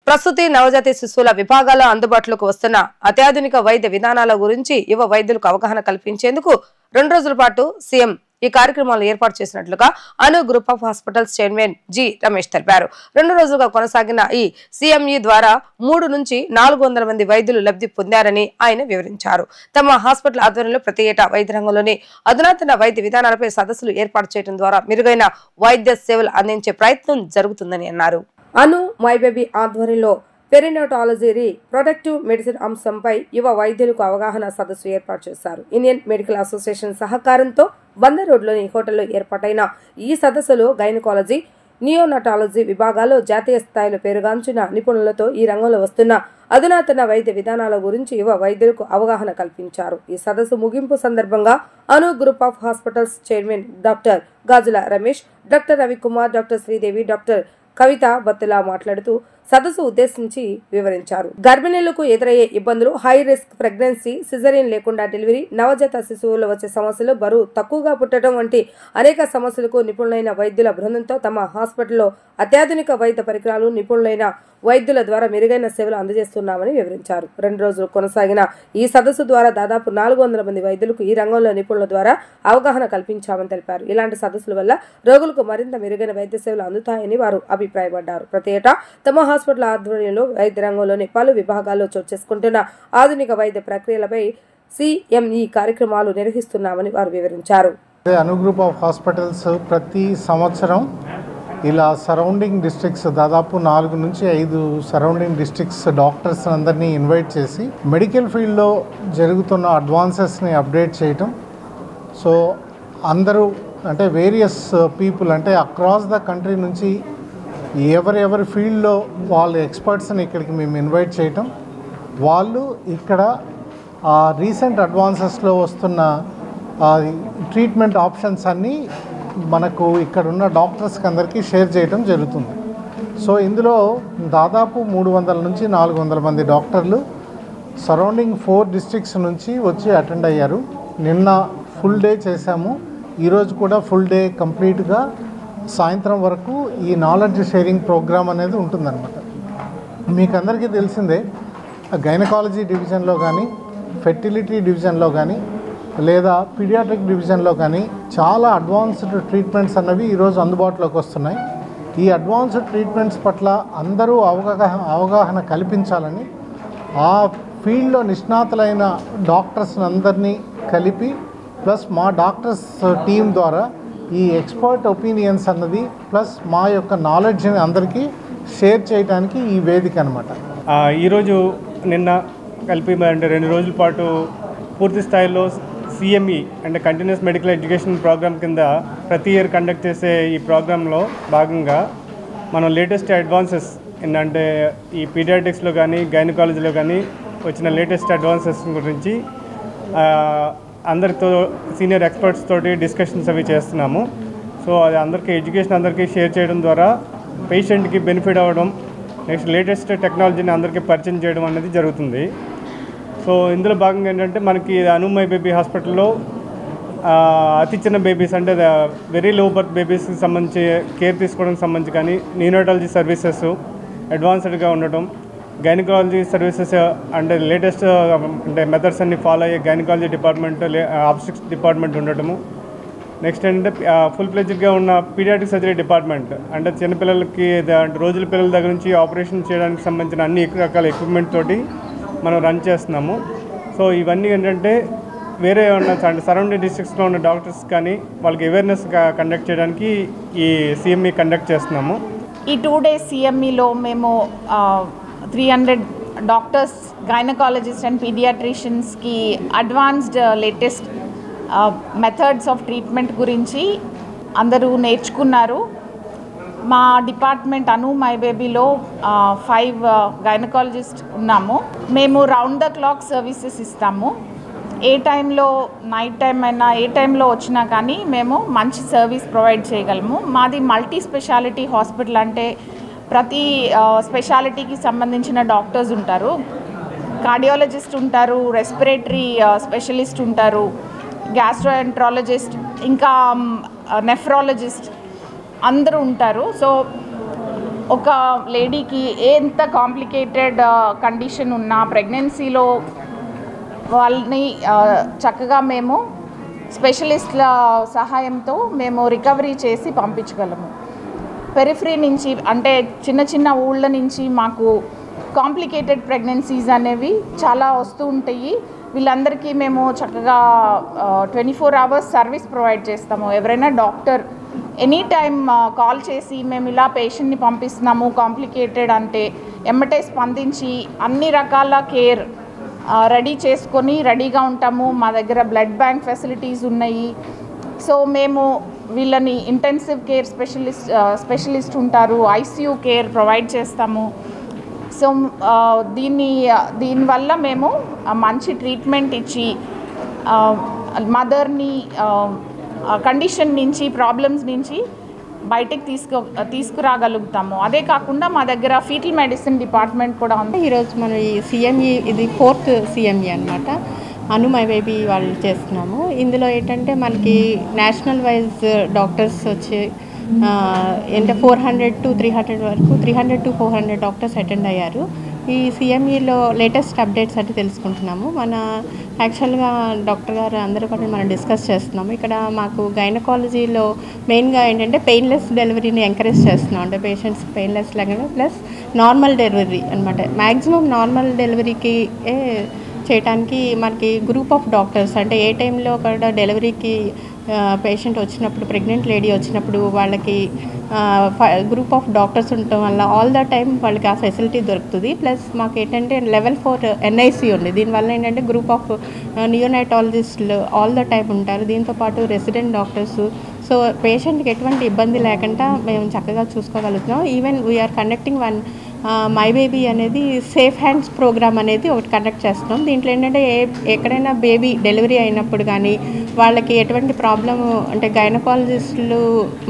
ప్రసూతి నవజాత శిశువుల విభాగాల్లో అందుబాటులోకి వస్తున్న అత్యాధునిక వైద్య విధానాల గురించి యువ వైద్యులకు అవగాహన కల్పించేందుకు 2 రోజుల పాటు సీఎం ఈ కార్యక్రమాలను ఏర్పాటు చేసినట్లుగా Anu group of hospitals chairman G Ramesh తెలిపారు. 2 రోజులుగా కొనసాగిన ఈ సీఎంఈ ద్వారా 3 నుంచి 400 మంది వైద్యులు లబ్ధి పొందారని ఆయన వివరించారు. తమ హాస్పిటల్ ఆధ్వర్యంలో ప్రతి ఏటా వైద్య రంగంలోని అధునాతన వైద్య విధానాలపై సదస్సులు ఏర్పాటు చేయడం ద్వారా మెరుగైన వైద్య సేవలు అందించే ప్రయత్నం జరుగుతుందని అన్నారు. అను మై బేబీ ఆధ్వర్యంలో పెరినటాలజీ ప్రొటెక్టివ్ మెడిసిన్ అంశంపై యువ వైద్యులకు అవగాహన సదస్సు ఏర్పాటు చేశారు. ఇండియన్ మెడికల్ అసోసియేషన్ సహకారంతో 100 రోడ్లోని హోటల్లో ఏర్పాటైన ఈ సదస్సులో గైనకాలజీ, నియోనటాలజీ విభాగాల్లో జాతీయ స్థాయిలో పేరుగాంచిన నిపుణులతో ఈ రంగంలో వస్తున్న అధునాతన వైద్య విధానాల గురించి యువ వైద్యులకు అవగాహన కల్పించారు. ఈ సదస్సు ముగింపు సందర్భంగా Anu group of hospitals chairman doctor Gajula Ramesh, doctor Ravikumar, doctor Sridevi, doctor Kavitha Battula మాట్లాడుతూ సదస్సు ఉద్దేశించి వివరించారు. గర్భిణీలకు ఎదురయ్యే ఇబ్బందులు, హై రిస్క్ ప్రెగ్నెన్సీ, సిజరీన్ లేకుండా డెలివరీ, నవజాత శిశువుల్లో వచ్చే సమస్యలు, బరువు తక్కువగా పుట్టడం వంటి అనేక సమస్యలకు నిపుణులైన వైద్యుల బృందంతో తమ హాస్పిటల్లో అత్యాధునిక వైద్య పరికరాలు, నిపుణులైన వైద్యుల ద్వారా మెరుగైన సేవలు అందజేస్తున్నామని వివరించారు. 2 రోజులు కొనసాగిన ఈ సదస్సు ద్వారా దాదాపు 400 మంది వైద్యులకు ఈ రంగంలో నిపుణుల ద్వారా అవగాహన కల్పించామని తెలిపారు. ఇలాంటి సదస్సుల వల్ల రోగులకు మరింత మెరుగైన వైద్య సేవలు అందుతాయని వారు అభిప్రాయపడ్డారు. ప్రతి ఏటా తమ హాస్పిటల్ ఆధ్వర్యంలో వైద్య రంగంలోని పలు విభాగాల్లో చోటు చేసుకుంటున్న ఆధునిక వైద్య ప్రక్రియలపై సిఎంఈ కార్యక్రమాలు నిర్వహిస్తున్నామని వారు వివరించారు. అను గ్రూప్ ఆఫ్ హాస్పిటల్స్ ప్రతి సంవత్సరం ఇలా సరౌండింగ్ డిస్ట్రిక్ట్స్ దాదాపు 4 నుంచి 5 సరౌండింగ్ డిస్ట్రిక్ట్స్ డాక్టర్స్ అందరినీ ఇన్వైట్ చేసి మెడికల్ ఫీల్డ్లో జరుగుతున్న అడ్వాన్సెస్ని అప్డేట్ చేయటం. సో అందరూ అంటే వేరియస్ పీపుల్ అంటే అక్రాస్ ద కంట్రీ నుంచి ఎవరి ఫీల్డ్లో వాళ్ళ ఎక్స్పర్ట్స్ని ఇక్కడికి మేము ఇన్వైట్ చేయటం, వాళ్ళు ఇక్కడ రీసెంట్ అడ్వాన్సెస్లో వస్తున్న ట్రీట్మెంట్ ఆప్షన్స్ అన్నీ మనకు ఇక్కడ ఉన్న డాక్టర్స్కి అందరికీ షేర్ చేయడం జరుగుతుంది. సో ఇందులో దాదాపు 300 నుంచి 400 మంది డాక్టర్లు సరౌండింగ్ 4 డిస్ట్రిక్ట్స్ నుంచి వచ్చి అటెండ్ అయ్యారు. నిన్న ఫుల్ డే చేశాము, ఈరోజు కూడా ఫుల్ డే కంప్లీట్గా సాయంత్రం వరకు ఈ నాలెడ్జ్ షేరింగ్ ప్రోగ్రామ్ అనేది ఉంటుందన్నమాట. మీకు అందరికీ తెలిసిందే, గైనకాలజీ డివిజన్లో కానీ, ఫెర్టిలిటీ డివిజన్లో కానీ, లేదా పీడియాట్రిక్ డివిజన్లో కానీ చాలా అడ్వాన్స్డ్ ట్రీట్మెంట్స్ అన్నవి ఈరోజు అందుబాటులోకి వస్తున్నాయి. ఈ అడ్వాన్స్డ్ ట్రీట్మెంట్స్ పట్ల అందరూ అవగాహన కల్పించాలని ఆ ఫీల్డ్లో నిష్ణాతులైన డాక్టర్స్ అందరినీ కలిపి ప్లస్ మా డాక్టర్స్ టీం ద్వారా ఈ ఎక్స్పర్ట్ ఒపీనియన్స్ అన్నది ప్లస్ మా యొక్క నాలెడ్జ్ని అందరికీ షేర్ చేయడానికి ఈ వేదిక అనమాట. ఈరోజు నిన్న కలిపి అంటే 2 రోజుల పాటు పూర్తి స్థాయిలో సిఎంఈ అంటే కంటిన్యూస్ మెడికల్ ఎడ్యుకేషన్ ప్రోగ్రామ్ కింద ప్రతి ఇయర్ కండక్ట్ చేసే ఈ ప్రోగ్రాంలో భాగంగా మనం లేటెస్ట్ అడ్వాన్సెస్ ఏంటంటే ఈ పీడియాట్రిక్స్లో కానీ గైనకాలజీలో కానీ వచ్చిన లేటెస్ట్ అడ్వాన్సెస్ గురించి అందరితో సీనియర్ ఎక్స్పర్ట్స్ తోటి డిస్కషన్స్ అవి చేస్తున్నాము. సో అది అందరికీ ఎడ్యుకేషన్ అందరికీ షేర్ చేయడం ద్వారా పేషెంట్కి బెనిఫిట్ అవ్వడం, నెక్స్ట్ లేటెస్ట్ టెక్నాలజీని అందరికీ పరిచయం చేయడం అనేది జరుగుతుంది. సో ఇందులో భాగంగా ఏంటంటే మనకి అను మై బేబీ హాస్పిటల్లో అతి చిన్న బేబీస్ అంటే వెరీ లో బర్త్ బేబీస్కి సంబంధించి కేర్ తీసుకోవడానికి సంబంధించి కానీ, న్యూనటాలజీ సర్వీసెస్ అడ్వాన్స్డ్గా ఉండటం, గైనకాలజీ సర్వీసెస్ అంటే లేటెస్ట్ అంటే మెథడ్స్ అన్ని ఫాలో అయ్యే గైనకాలజీ డిపార్ట్మెంట్, ఆబ్స్టిక్స్ డిపార్ట్మెంట్ ఉండటము, నెక్స్ట్ ఏంటంటే ఫుల్ ఫ్లెడ్జ్డ్గా ఉన్న పీడియాట్రిక్ సర్జరీ డిపార్ట్మెంట్ అంటే చిన్నపిల్లలకి అంటే రోజుల పిల్లల దగ్గర నుంచి ఆపరేషన్ చేయడానికి సంబంధించిన అన్ని రకాల ఎక్విప్మెంట్ తోటి మనం రన్ చేస్తున్నాము. సో ఇవన్నీ ఏంటంటే వేరే ఉన్న సరౌండింగ్ డిస్ట్రిక్ట్స్లో ఉన్న డాక్టర్స్ కానీ వాళ్ళకి అవేర్నెస్ కండక్ట్ చేయడానికి ఈ సిఎంఈ కండక్ట్ చేస్తున్నాము. ఈ 2 days సిఎంఈలో మేము 300 డాక్టర్స్, గైనకాలజిస్ట్ అండ్ పీడియాట్రిషియన్స్కి advanced latest methods of treatment గురించి అందరూ నేర్చుకున్నారు. మా డిపార్ట్మెంట్ అను మై బేబీలో 5 గైనకాలజిస్ట్ ఉన్నాము. మేము రౌండ్ ద క్లాక్ సర్వీసెస్ ఇస్తాము. ఏ టైంలో నైట్ టైం అయినా ఏ టైంలో వచ్చినా కానీ మేము మంచి సర్వీస్ ప్రొవైడ్ చేయగలము. మాది మల్టీ స్పెషాలిటీ హాస్పిటల్ అంటే ప్రతి స్పెషాలిటీకి సంబంధించిన డాక్టర్స్ ఉంటారు. కార్డియాలజిస్ట్ ఉంటారు, రెస్పిరేటరీ స్పెషలిస్ట్ ఉంటారు, గ్యాస్ట్రోఎంట్రాలజిస్ట్, ఇంకా నెఫ్రాలజిస్ట్ అందరూ ఉంటారు. సో ఒక లేడీకి ఎంత కాంప్లికేటెడ్ కండిషన్ ఉన్నా ప్రెగ్నెన్సీలో వాళ్ళని చక్కగా మేము స్పెషలిస్ట్ల సహాయంతో మేము రికవరీ చేసి పంపించగలము. పెరిఫరీ నుంచి అంటే చిన్న చిన్న ఊళ్ళ నుంచి మాకు కాంప్లికేటెడ్ ప్రెగ్నెన్సీస్ అనేవి చాలా వస్తూ ఉంటాయి. వీళ్ళందరికీ మేము చక్కగా 24 hours సర్వీస్ ప్రొవైడ్ చేస్తాము. ఎవరైనా డాక్టర్ ఎనీ టైం కాల్ చేసి మేము ఇలా పేషెంట్ని పంపిస్తున్నాము కాంప్లికేటెడ్ అంటే ఎమ్మటే స్పందించి అన్ని రకాల కేర్ రెడీ చేసుకొని రెడీగా ఉంటాము. మా దగ్గర బ్లడ్ బ్యాంక్ ఫెసిలిటీస్ ఉన్నాయి. సో మేము వీళ్ళని ఇంటెన్సివ్ కేర్ స్పెషలిస్ట్ ఉంటారు, ఐసీయూ కేర్ ప్రొవైడ్ చేస్తాము. సో దీనివల్ల మేము మంచి ట్రీట్మెంట్ ఇచ్చి మదర్ని కండిషన్ నుంచి ప్రాబ్లమ్స్ నుంచి బయటకు తీసుకురాగలుగుతాము. అదే కాకుండా మా దగ్గర ఫీటల్ మెడిసిన్ డిపార్ట్మెంట్ కూడా ఉంది. ఈరోజు మన ఈ సిఎంఈ ఇది 4th సిఎంఈ అనమాట. అను మై బేబీ వాళ్ళు చేస్తున్నాము. ఇందులో ఏంటంటే మనకి నేషనల్ వైజ్ డాక్టర్స్ వచ్చి అంటే 400 to 300 వరకు 300 to 400 డాక్టర్స్ అటెండ్ అయ్యారు. ఈ సిఎంఈలో లేటెస్ట్ అప్డేట్స్ అంటే తెలుసుకుంటున్నాము. మన యాక్చువల్గా డాక్టర్ గారు అందరూ కూడా మనం డిస్కస్ చేస్తున్నాము. ఇక్కడ మాకు గైనకాలజీలో మెయిన్గా ఏంటంటే పెయిన్లెస్ డెలివరీని ఎంకరేజ్ చేస్తున్నాం. అంటే పేషెంట్స్ పెయిన్లెస్ లాగా ప్లస్ నార్మల్ డెలివరీ అనమాట. మ్యాక్సిమం నార్మల్ డెలివరీకి చేయడానికి మనకి గ్రూప్ ఆఫ్ డాక్టర్స్ అంటే ఏ టైంలో కూడా డెలివరీకి పేషెంట్ వచ్చినప్పుడు ప్రెగ్నెంట్ లేడీ వచ్చినప్పుడు వాళ్ళకి గ్రూప్ ఆఫ్ డాక్టర్స్ ఉండటం వల్ల ఆల్ ద టైం వాళ్ళకి ఆ ఫెసిలిటీ దొరుకుతుంది. ప్లస్ మాకు ఏంటంటే Level 4 NIC ఉంది. దీనివల్ల ఏంటంటే గ్రూప్ ఆఫ్ నియోనైటాలజిస్టులు ఆల్ ద టైం ఉంటారు. దీంతోపాటు రెసిడెంట్ డాక్టర్స్. సో పేషెంట్కి ఎటువంటి ఇబ్బంది లేకుండా మేము చక్కగా చూసుకోగలుగుతున్నాం. Even we're conducting one my baby అనేది సేఫ్ హ్యాండ్స్ ప్రోగ్రామ్ అనేది ఒకటి కండక్ట్ చేస్తున్నాం. దీంట్లో ఏంటంటే ఎక్కడైనా బేబీ డెలివరీ అయినప్పుడు కానీ వాళ్ళకి ఎటువంటి ప్రాబ్లము అంటే గైనకాలజిస్టులు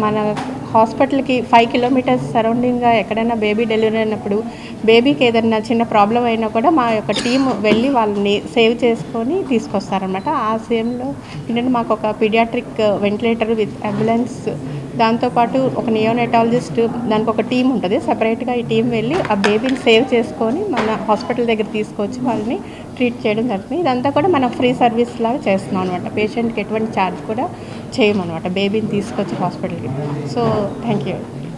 మన హాస్పిటల్కి 5 kilometers సరౌండింగ్గా ఎక్కడైనా బేబీ డెలివరీ అయినప్పుడు బేబీకి ఏదైనా చిన్న ప్రాబ్లం అయినా కూడా మా యొక్క టీం వెళ్ళి వాళ్ళని సేవ్ చేసుకొని తీసుకొస్తారనమాట. ఆ సేమ్లో ఏంటంటే మాకు ఒక పీడియాట్రిక్ వెంటిలేటర్ విత్ అంబులెన్స్, దాంతోపాటు ఒక నియోనైటాలజిస్ట్, దానికి ఒక టీం ఉంటుంది సపరేట్గా. ఈ టీం వెళ్ళి ఆ బేబీని సేవ్ చేసుకొని మన హాస్పిటల్ దగ్గర తీసుకొచ్చి వాళ్ళని ట్రీట్ చేయడం జరుగుతుంది. ఇదంతా కూడా మనం ఫ్రీ సర్వీస్ లాగా చేస్తున్నాం అనమాట. పేషెంట్కి ఎటువంటి ఛార్జ్ కూడా చేయమన్నమాట బేబీని తీసుకొచ్చి హాస్పిటల్కి. So thank you.